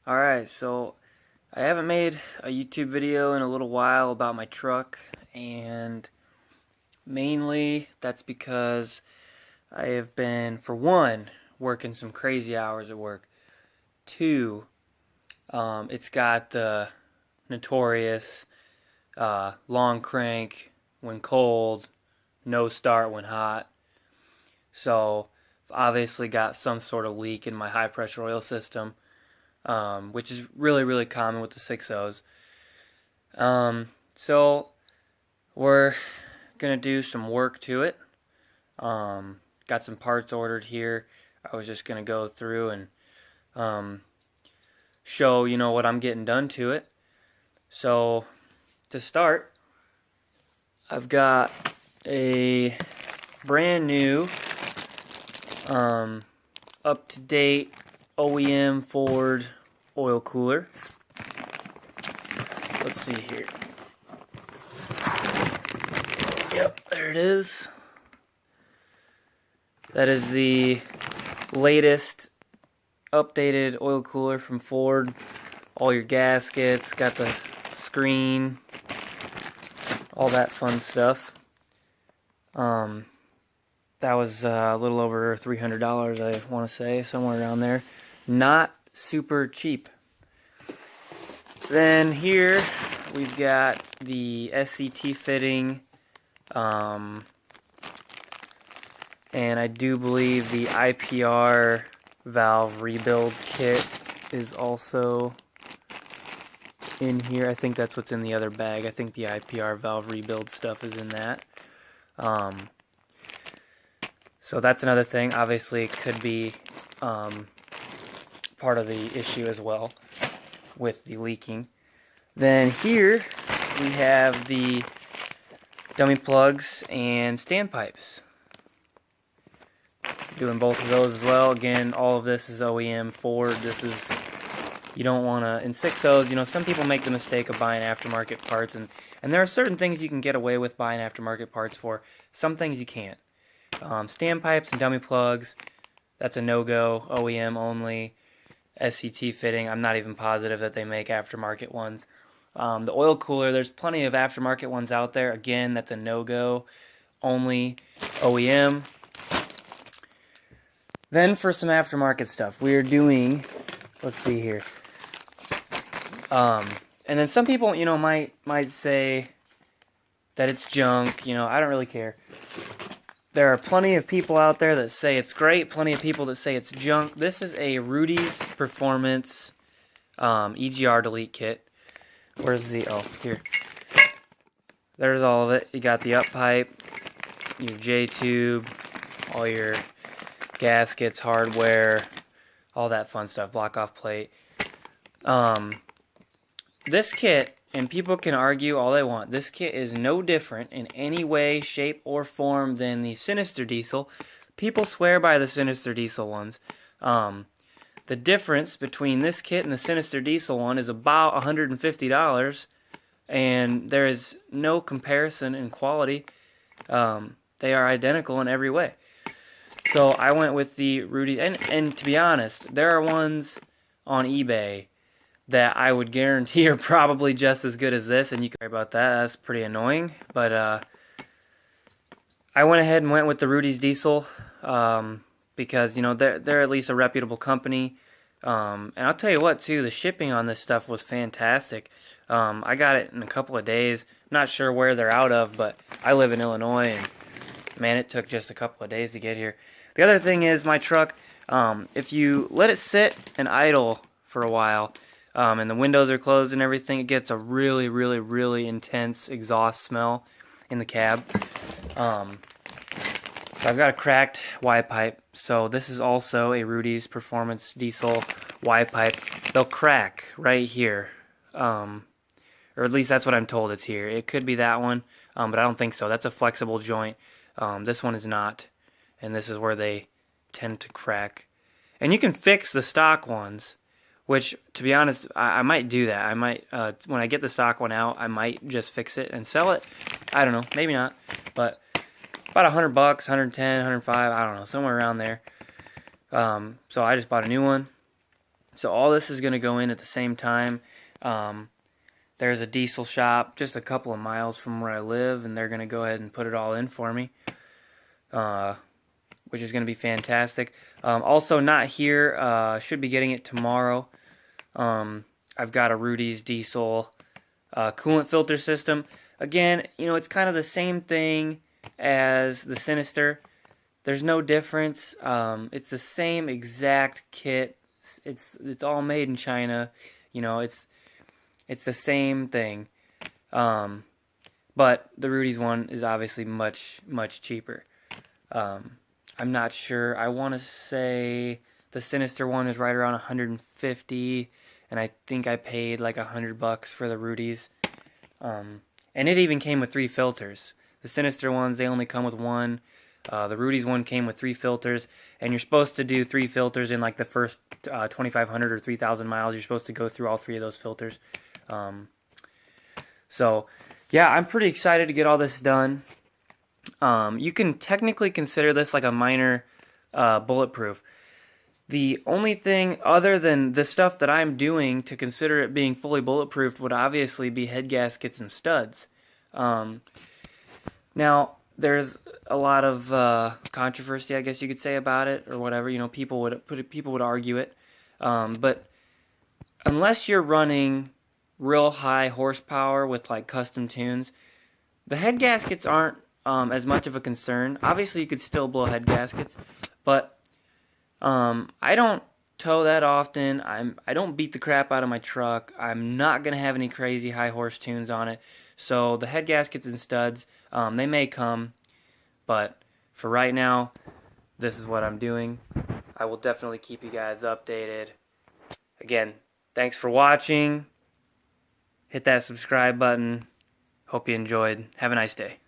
Alright, so I haven't made a YouTube video in a little while about my truck, and mainly that's because I have been, for one, working some crazy hours at work. Two, it's got the notorious long crank when cold, no start when hot. So I've obviously got some sort of leak in my high pressure oil system. Which is really, really common with the 6.0s. So we're gonna do some work to it. Got some parts ordered here. I was just gonna go through and show what I'm getting done to it. So to start, I've got a brand new, up to date OEM Ford oil cooler. Let's see here. Yep, there it is. That is the latest updated oil cooler from Ford. All your gaskets, got the screen, all that fun stuff. That was a little over $300, I want to say, somewhere around there. Not super cheap. Then here we've got the SCT fitting, and I do believe the IPR valve rebuild kit is also in here. I think that's what's in the other bag. I think the IPR valve rebuild stuff is in that. So that's another thing. Obviously, it could be part of the issue as well with the leaking. Then here we have the dummy plugs and standpipes. Doing both of those as well. Again, all of this is OEM Ford. This is, you don't want to, in 6.0s, some people make the mistake of buying aftermarket parts, and there are certain things you can get away with buying aftermarket parts for. Some things you can't. Standpipes and dummy plugs, that's a no-go. OEM only. SCT fitting, I'm not even positive that they make aftermarket ones. The oil cooler, there's plenty of aftermarket ones out there. Again, that's a no-go. Only OEM. Then for some aftermarket stuff, we're doing, let's see here. And then some people, might say that it's junk. I don't really care. There are plenty of people out there that say it's great, plenty of people that say it's junk. This is a Rudy's Performance EGR delete kit. Where's the, oh, here. There's all of it. You got the up pipe, your J-tube, all your gaskets, hardware, all that fun stuff, block off plate. This kit, and people can argue all they want, this kit is no different in any way, shape, or form than the Sinister Diesel. People swear by the Sinister Diesel ones. The difference between this kit and the Sinister Diesel one is about $150, and there is no comparison in quality. They are identical in every way. So I went with the Rudy, and to be honest, there are ones on eBay that I would guarantee are probably just as good as this, and you can worry about that. That's pretty annoying. But I went ahead and went with the Rudy's Diesel because they're at least a reputable company. And I'll tell you what too, the shipping on this stuff was fantastic. I got it in a couple of days. I'm not sure where they're out of, but I live in Illinois, and man, it took just a couple of days to get here. The other thing is my truck. If you let it sit and idle for a while, and the windows are closed and everything, it gets a really, really, really intense exhaust smell in the cab. So I've got a cracked Y pipe. So this is also a Rudy's Performance Diesel Y pipe. They'll crack right here, or at least that's what I'm told it's here. It could be that one, but I don't think so. That's a flexible joint. This one is not, and this is where they tend to crack. And you can fix the stock ones, which, to be honest, I might do that. I might, when I get the stock one out, I might just fix it and sell it. I don't know, maybe not, but about $100, 110, 105, I don't know, somewhere around there. So I just bought a new one. So all this is going to go in at the same time. There's a diesel shop just a couple of miles from where I live, and they're going to go ahead and put it all in for me, which is going to be fantastic. Also not here, should be getting it tomorrow. I've got a Rudy's diesel coolant filter system. Again, you know, it's kind of the same thing as the Sinister. There's no difference. It's the same exact kit. It's all made in China. You know, it's the same thing. But the Rudy's one is obviously much cheaper. I'm not sure. I want to say the Sinister one is right around 150, and I think I paid like $100 for the Rudy's. And it even came with 3 filters. The Sinister ones, they only come with 1. The Rudy's one came with 3 filters, and you're supposed to do 3 filters in like the first 2,500 or 3,000 miles. You're supposed to go through all 3 of those filters. So, yeah, I'm pretty excited to get all this done. You can technically consider this like a minor bulletproof. The only thing other than the stuff that I'm doing to consider it being fully bulletproof would obviously be head gaskets and studs. Now, there's a lot of controversy, I guess you could say, about it or whatever. You know, people would argue it, but unless you're running real high horsepower with like custom tunes, the head gaskets aren't as much of a concern. Obviously, you could still blow head gaskets, but I don't tow that often. I don't beat the crap out of my truck. I'm not gonna have any crazy high horse tunes on it. So the head gaskets and studs, they may come, but for right now, this is what I'm doing. I will definitely keep you guys updated. Again, thanks for watching. Hit that subscribe button. Hope you enjoyed. Have a nice day.